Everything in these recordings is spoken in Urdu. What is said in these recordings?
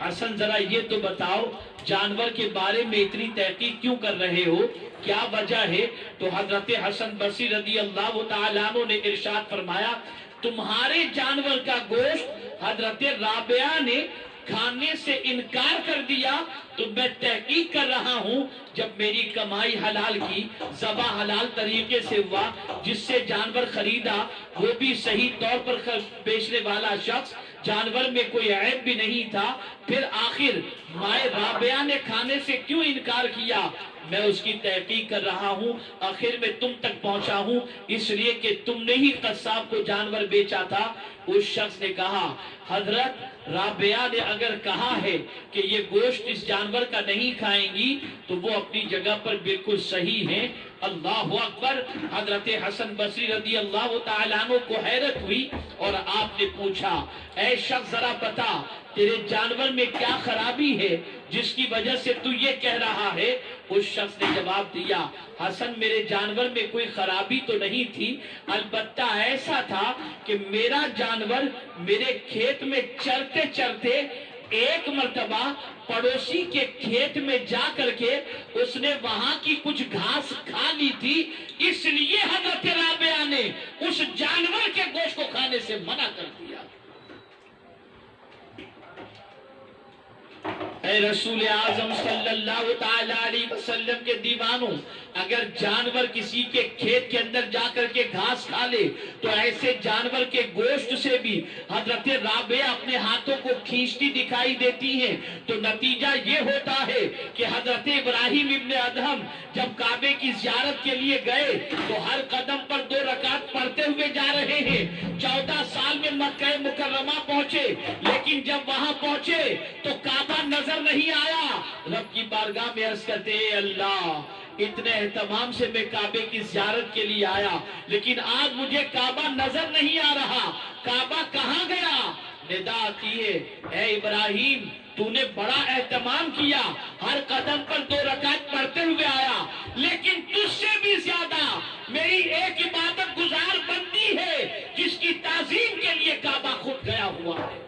حسن ذرا یہ تو بتاؤ جانور کے بارے میں اتنی تحقیق کیوں کر رہے ہو، کیا وجہ ہے؟ تو حضرت حسن بصری رضی اللہ تعالیٰ عنہ نے ارشاد فرمایا تمہارے جانور کا گوشت حضرت رابعہ نے کھانے سے انکار کر دیا تو میں تحقیق کر رہا ہوں، جب میری کمائی حلال کی، ذبح حلال طریقے سے ہوا، جس سے جانور خریدا وہ بھی صحیح طور پر بیچنے والا شخص، جانور میں کوئی عیب بھی نہیں تھا، پھر آخر مائے رابعہ نے کھانے سے کیوں انکار کیا؟ میں اس کی تحقیق کر رہا ہوں، آخر میں تم تک پہنچا ہوں، اس لیے کہ تم نے ہی قصاب کو جانور بیچا تھا۔ اس شخص نے کہا حضرت رابعہ نے اگر کہا ہے کہ یہ گوشت اس جانور کا نہیں کھائیں گی تو وہ اپنی جگہ پر بالکل صحیح ہے۔ اللہ اکبر۔ حضرت حسن بصری رضی اللہ تعالیٰ عنہ کو حیرت ہوئی اور آپ نے پوچھا اے شخص ذرا بتا تیرے جانور میں کیا خرابی ہے جس کی وجہ سے تو یہ کہہ رہا ہے؟ اس شخص نے جواب دیا حسن میرے جانور میں کوئی خرابی تو نہیں تھی، البتہ ایسا تھا کہ میرا جانور میرے کھیت میں چرتے چرتے ایک مرتبہ پڑوسی کے کھیت میں جا کر کے اس نے وہاں کی کچھ گھاس کھا لی تھی، اس لیے حضرت رابعہ نے اس جانور کے گوشت کو کھانے سے منع کر دیا۔ اے رسول اعظم صلی اللہ تعالی علیہ وسلم کے دیوانوں، اگر جانور کسی کے کھیت کے اندر جا کر کے گھاس کھا لے تو ایسے جانور کے گوشت سے بھی حضرت رابعہ اپنے ہاتھوں کو کھینچتی دکھائی دیتی ہیں، تو نتیجہ یہ ہوتا ہے کہ حضرت ابراہیم ابن ادہم جب کعبے کی زیارت کے لیے گئے تو ہر قدم پر 2 رکعت پڑھتے ہوئے جا رہے ہیں۔ 14 سال میں مکہ مکرمہ پہنچے، لیکن جب وہاں پہنچے تو کعبہ نظر نہیں آیا۔ رب کی بارگاہ میں عرض کرتے اے اللہ اتنے اہتمام سے میں کعبے کی زیارت کے لیے آیا، لیکن آج مجھے کعبہ نظر نہیں آ رہا، کعبہ کہاں گیا؟ ندا آتی ہے اے ابراہیم تو نے بڑا اہتمام کیا، ہر قدم پر 2 رکعت پڑھتے ہوئے آیا، لیکن تجھ سے بھی زیادہ میری ایک عبادت گزار بندی ہے جس کی تعظیم کے لیے کعبہ خود گیا ہوا ہے۔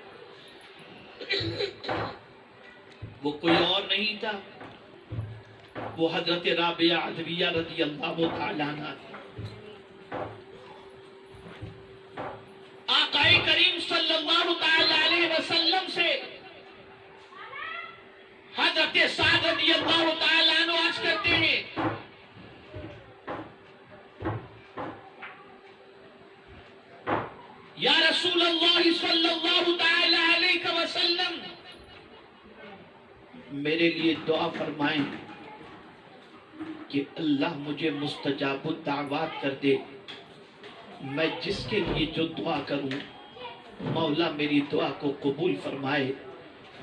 وہ کوئی اور نہیں تھا، وہ حضرت رابعہ عدویہ رضی اللہ تعالیٰ عنہ تھی۔ آقا کریم صلی اللہ تعالیٰ علیہ وسلم سے حضرت سعد رضی اللہ تعالیٰ عنہ عرض کرتے ہیں یا رسول اللہ صلی اللہ تعالیٰ علیہ وسلم میرے لیے دعا فرمائیں کہ اللہ مجھے مستجاب الدعوات کر دے، میں جس کے لیے جو دعا کروں مولا میری دعا کو قبول فرمائے۔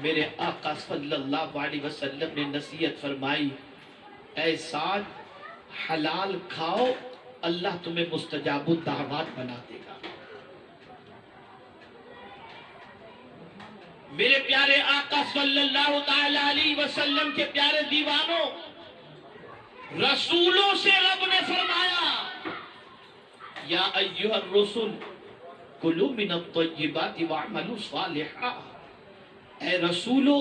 میرے آقا صلی اللہ علیہ وسلم نے نصیحت فرمائی اے سعد حلال کھاؤ، اللہ تمہیں مستجاب الدعوات بنا دے گا۔ میرے پیارے آقا صلی اللہ تعالی علیہ وسلم کے پیارے دیوانوں، رسولوں سے رب نے فرمایا یا ایھا الرسل کلوا من الطیبات واعملوا صالحا، اے رسولو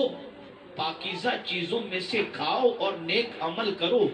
پاکیزہ چیزوں میں سے کھاؤ اور نیک عمل کرو۔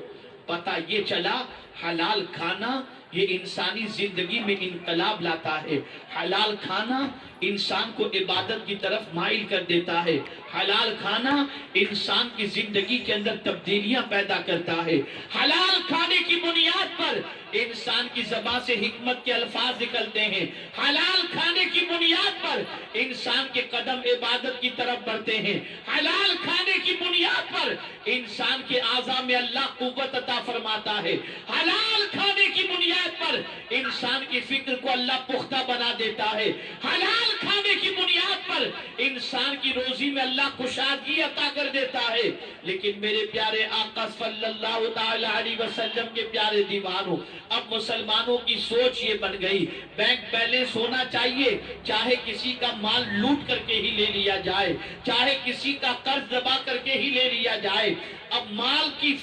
پتہ یہ چلا حلال کھانا یہ انسانی زندگی میں انقلاب لاتا ہے، حلال کھانا انسان کو عبادت کی طرف مائل کر دیتا ہے، حلال کھانا انسان کی زندگی کے اندر تبدیلیاں پیدا کرتا ہے، حلال کھانے کی بنیاد پر انسان کی زبان سے حکمت کے الفاظ نکلتے ہیں، حلال کھانے کی بنیاد پر انسان کے قدم عبادت کی طرف بڑھتے ہیں، حلال کھانے کی بنیاد پر انسان کے اعضاء میں اللہ قوت عطا فرماتا ہے، حلال کھانے کی بنیاد پر انسان کی فکر کو اللہ پختہ بنا دیتا ہے، حلال کھانے کی بنیاد پر انسان کی روزی میں اللہ کشادگی عطا کر دیتا ہے۔ لیکن میرے پیارے آقا صلی اللہ تعالی علیہ وسلم کے پیارے دیوانوں، اب مسلمانوں کی سوچ یہ بن گئی بینک بیلنس ہونا چاہیے، چاہے کسی کا مال لوٹ کر کے ہی لے لیا جائے، چاہے کسی کا قرض دبا کر کے کے ہی لے لیا جائے۔ اب مال کی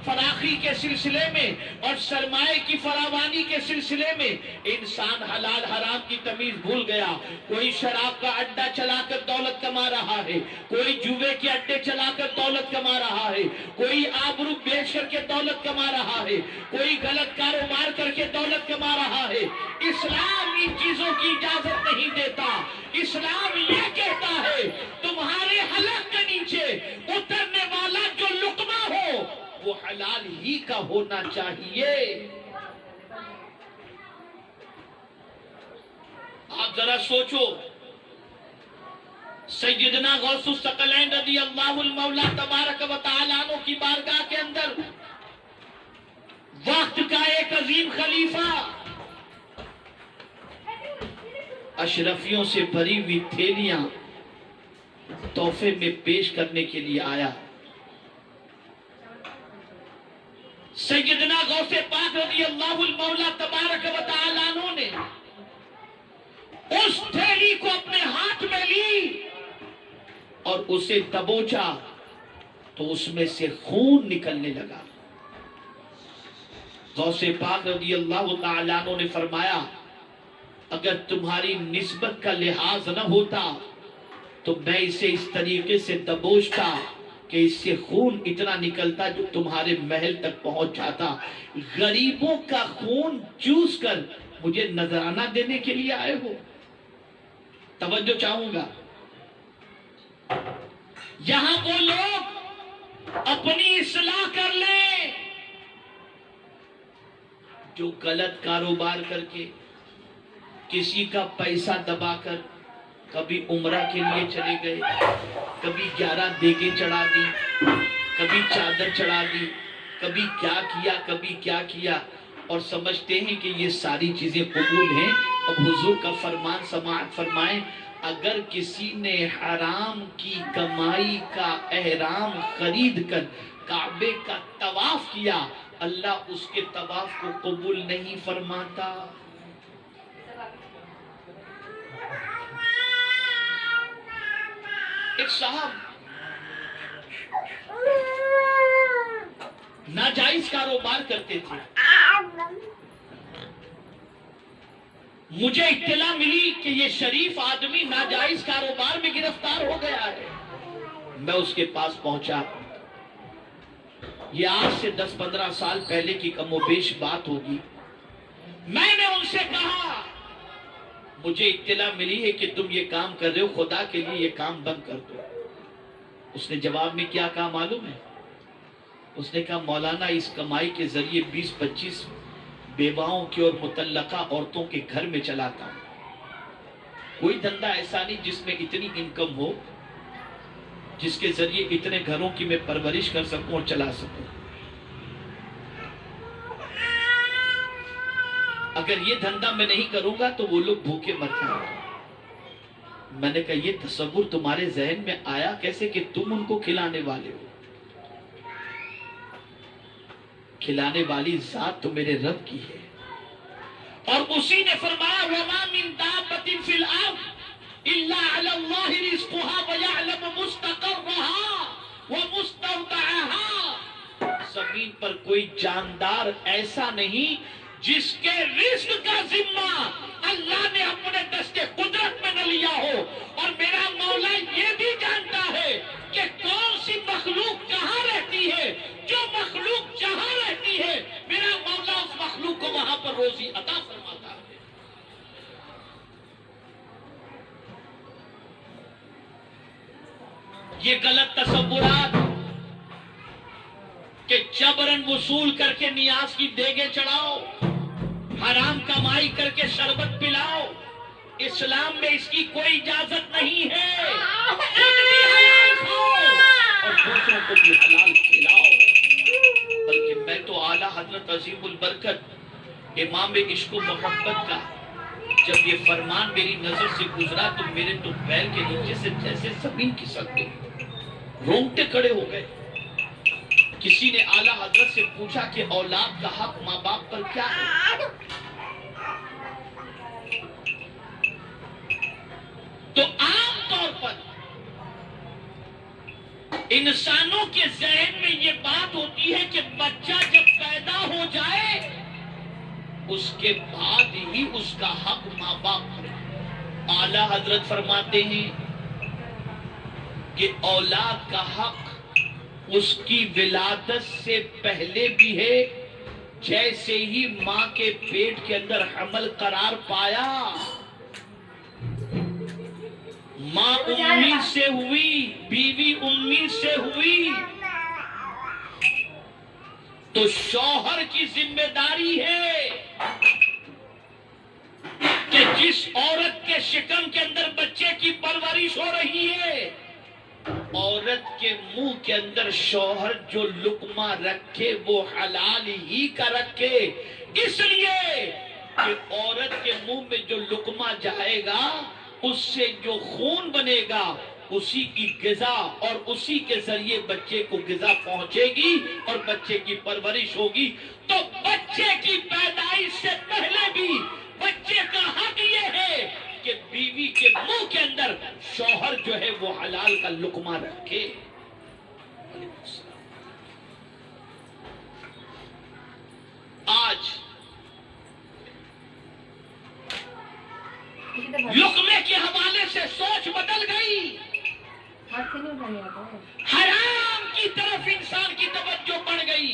فراخی کے سلسلے میں اور سرمایہ کی فراوانی کے سلسلے میں انسان حلال حرام کی تمیز بھول گیا۔ کوئی شراب کا اڈا چلا کر دولت کما رہا ہے، کوئی جوے کے اڈے چلا کر دولت کما رہا ہے، کوئی آبرو بیچ کر کے دولت کما رہا ہے، کوئی غلط کاروبار کر کے دولت کما رہا ہے۔ اسلام ان چیزوں کی اجازت نہیں دیتا۔ اسلام یہ کہتا ہے تمہارے حلق کے نیچے اترنے والا جو لقمہ ہو وہ حلال ہی کا ہونا چاہیے۔ آپ ذرا سوچو، سیدنا غوث الثقلین رضی اللہ المولا تبارک و تعالیٰ عنہ کی بارگاہ کے اندر وقت کا ایک عظیم خلیفہ اشرفیوں سے بھری ہوئی تھیلیاں تحفے میں پیش کرنے کے لیے آیا۔ سیدنا غوث پاک رضی اللہ المولا تبارک و تعالیٰ عنہ نے اس تھیلی کو اپنے ہاتھ میں لی اور اسے دبوچا تو اس میں سے خون نکلنے لگا۔ غوث پاک رضی اللہ تعالیٰ عنہ نے فرمایا اگر تمہاری نسبت کا لحاظ نہ ہوتا تو میں اسے اس طریقے سے دبوچتا کہ اس سے خون اتنا نکلتا جو تمہارے محل تک پہنچ جاتا۔ غریبوں کا خون چوس کر مجھے نذرانہ دینے کے لیے آئے ہو؟ توجہ چاہوں گا، یہاں وہ لوگ اپنی اصلاح کر لیں جو غلط کاروبار کر کے کسی کا پیسہ دبا کر کبھی عمرہ کے لیے چلے گئے، کبھی 11 دیگیں چڑھا دی، کبھی چادر چڑھا دی، کبھی کیا کیا کبھی کیا کیا، اور سمجھتے ہیں کہ یہ ساری چیزیں قبول ہیں۔ اب حضور کا فرمان سماعت فرمائیں، اگر کسی نے حرام کی کمائی کا احرام خرید کر کعبے کا طواف کیا، اللہ اس کے طواف کو قبول نہیں فرماتا۔ ایک صاحب ناجائز کاروبار کرتے تھے، مجھے اطلاع ملی کہ یہ شریف آدمی ناجائز کاروبار میں گرفتار ہو گیا ہے۔ میں اس کے پاس پہنچا، یہ آج سے 10-15 سال پہلے کی کم و بیش بات ہوگی۔ میں نے ان سے کہا مجھے اطلاع ملی ہے کہ تم یہ کام کر رہے ہو، خدا کے لیے یہ کام بند کر دو۔ اس نے جواب میں کیا کہا معلوم ہے؟ اس نے کہا مولانا اس کمائی کے ذریعے 20-25 بیواؤں کے اور مطلقہ عورتوں کے گھر میں چلاتا ہوں۔ کوئی دھندا ایسا نہیں جس میں اتنی انکم ہو، جس کے ذریعے اتنے گھروں کی میں پرورش کر سکوں اور چلا سکوں۔ اگر یہ دھندا میں نہیں کروں گا تو وہ لوگ بھوکے مر جائیں گے۔ میں نے کہا یہ تصور تمہارے ذہن میں آیا کیسے کہ تم ان کو کھلانے والے ہو؟ کھلانے والی ذات تو میرے رب کی ہے۔ اور اسی نے فرمایا وَمَا مِن دَابَّةٍ فِي الْأَرْضِ إِلَّا عَلَى اللَّهِ رِزْقُهَا وَيَعْلَمُ مُسْتَقَرَّهَا وَمُسْتَوْدَعَهَا۔ زمین پر کوئی جاندار ایسا نہیں جس کے رزق کا ذمہ اللہ نے اپنے دست قدرت میں نہ لیا ہو، اور میرا مولا یہ بھی جانتا ہے کہ کون سی مخلوق کہاں رہتی ہے۔ جو مخلوق جہاں رہتی ہے میرا مولا اس مخلوق کو وہاں پر روزی عطا فرماتا ہے۔ یہ غلط تصورات کہ جبرن وصول کر کے نیاز کی دیگیں چڑھاؤ، حرام کمائی کر کے شربت پلاؤ، اسلام میں اس کی کوئی اجازت نہیں ہے۔ خود بھی حلال کھاؤ اور دوسروں کو بھی حلال کھلاؤ۔ بلکہ میں تو اعلیٰ حضرت عظیم البرکت امام عشق و محبت کا جب یہ فرمان میری نظر سے گزرا تو میرے تو پیر کے نیچے سے جیسے زمین کھسک گئی، رونگٹے کھڑے ہو گئے۔ کسی نے اعلیٰ حضرت سے پوچھا کہ اولاد کا حق ماں باپ پر کیا ہے؟ تو عام طور پر انسانوں کے ذہن میں یہ بات ہوتی ہے کہ بچہ جب پیدا ہو جائے اس کے بعد ہی اس کا حق ماں باپ پر ہے۔ اعلیٰ حضرت فرماتے ہیں کہ اولاد کا حق اس کی ولادت سے پہلے بھی ہے، جیسے ہی ماں کے پیٹ کے اندر حمل قرار پایا، ماں امید سے ہوئی، بیوی امید سے ہوئی، تو شوہر کی ذمہ داری ہے کہ جس عورت کے شکم کے اندر بچے کی پرورش ہو رہی ہے، عورت کے منہ کے اندر شوہر جو لقمہ رکھے وہ حلال ہی کا رکھے، اس لیے کہ عورت کے منہ میں جو لقمہ جائے گا اس سے جو خون بنے گا اسی کی غذا اور اسی کے ذریعے بچے کو غذا پہنچے گی اور بچے کی پرورش ہوگی۔ تو بچے کی پیدائش سے پہلے بھی بچے کا حق یہ ہے کہ بیوی کے منہ کے اندر شوہر جو ہے وہ حلال کا لقمہ رکھے۔ آج لقمے کے حوالے سے سوچ بدل گئی، حرام کی طرف انسان کی توجہ بڑھ گئی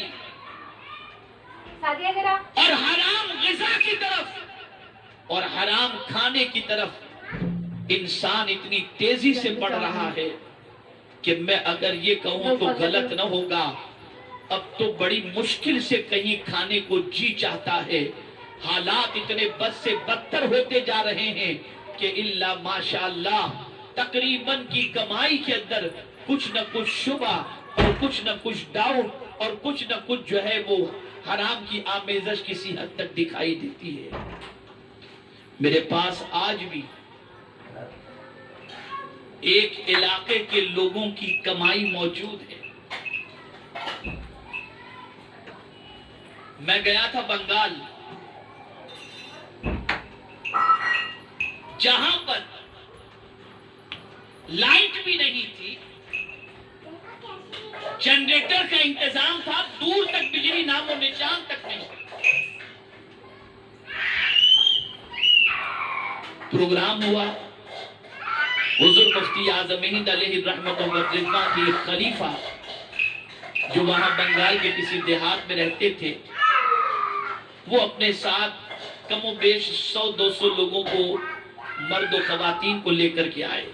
اور حرام غذا کی طرف اور حرام کھانے کی طرف انسان اتنی تیزی سے بڑھ رہا ہے کہ میں اگر یہ کہوں تو غلط نہ ہوگا، اب تو بڑی مشکل سے کہیں کھانے کو جی چاہتا ہے۔ حالات اتنے بد سے بدتر ہوتے جا رہے ہیں کہ الا ماشاءاللہ تقریباً کی کمائی کے اندر کچھ نہ کچھ شبہ اور کچھ نہ کچھ ڈاؤٹ اور کچھ نہ کچھ جو ہے وہ حرام کی آمیزش کسی حد تک دکھائی دیتی ہے۔ میرے پاس آج بھی ایک علاقے کے لوگوں کی کمائی موجود ہے۔ میں گیا تھا بنگال، جہاں پر لائٹ بھی نہیں تھی، جنریٹر کا انتظام تھا، دور تک بجلی نام و نشان تک نہیں۔ پروگرام ہوا، حضور مفتی اعظم ہند علیہ الرحمۃ والرضوان کے خلیفہ جو وہاں بنگال کے کسی دیہات میں رہتے تھے، وہ اپنے ساتھ کم و بیش 100-200 لوگوں کو، مرد و خواتین کو لے کر کے آئے۔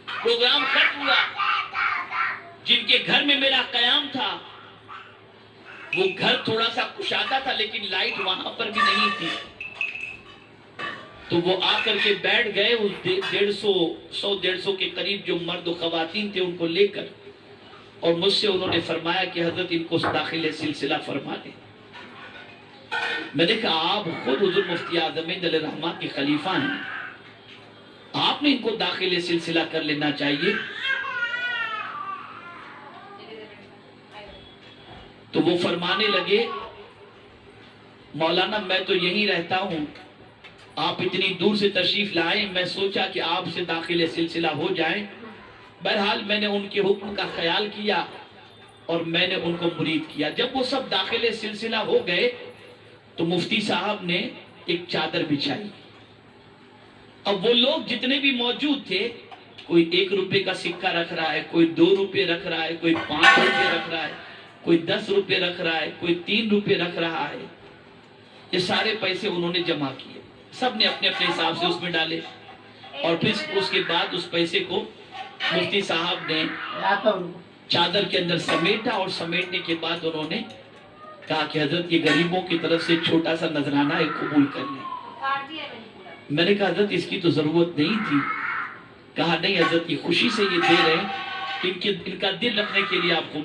پروگرام ختم ہوا، جن کے گھر میں میرا قیام تھا وہ گھر تھوڑا سا کشادہ تھا لیکن لائٹ وہاں پر بھی نہیں تھی، تو وہ آ کر کے بیٹھ گئے اس 100-150 کے قریب جو مرد و خواتین تھے ان کو لے کر، اور مجھ سے انہوں نے فرمایا کہ حضرت ان کو داخل سلسلہ فرما دیں۔ میں نے کہا آپ خود حضور مفتی اعظم ہند علیہ الرحمہ کے خلیفہ ہیں، آپ نے ان کو داخل سلسلہ کر لینا چاہیے۔ تو وہ فرمانے لگے مولانا میں تو یہیں رہتا ہوں، آپ اتنی دور سے تشریف لائیں، میں سوچا کہ آپ سے داخل سلسلہ ہو جائیں۔ بہرحال میں نے ان کے حکم کا خیال کیا اور میں نے ان کو مرید کیا۔ جب وہ سب داخل سلسلہ ہو گئے تو مفتی صاحب نے ایک چادر بچھائی۔ اب وہ لوگ جتنے بھی موجود تھے، کوئی 1 روپے کا سکہ رکھ رہا ہے، کوئی 2 روپے رکھ رہا ہے، کوئی 5 روپے رکھ رہا ہے، کوئی 10 روپے رکھ رہا ہے، کوئی 3 روپے رکھ رہا ہے۔ یہ سارے پیسے انہوں نے جمع کیے، سب نے اپنے اپنے حساب سے اس میں ڈالے، اور پھر اس کے بعد اس پیسے کو مفتی صاحب نے چادر کے اندر سمیٹا، اور سمیٹنے کے بعد انہوں نے کہا کہ حضرت یہ غریبوں کی طرف سے چھوٹا سا نذرانہ ہے، قبول کر لیں۔ میں نے کہا حضرت اس کی تو ضرورت نہیں تھی۔ کہا نہیں حضرت یہ خوشی سے یہ دے رہے ہیں، ان کا دل رکھنے کے لیے آپ قبول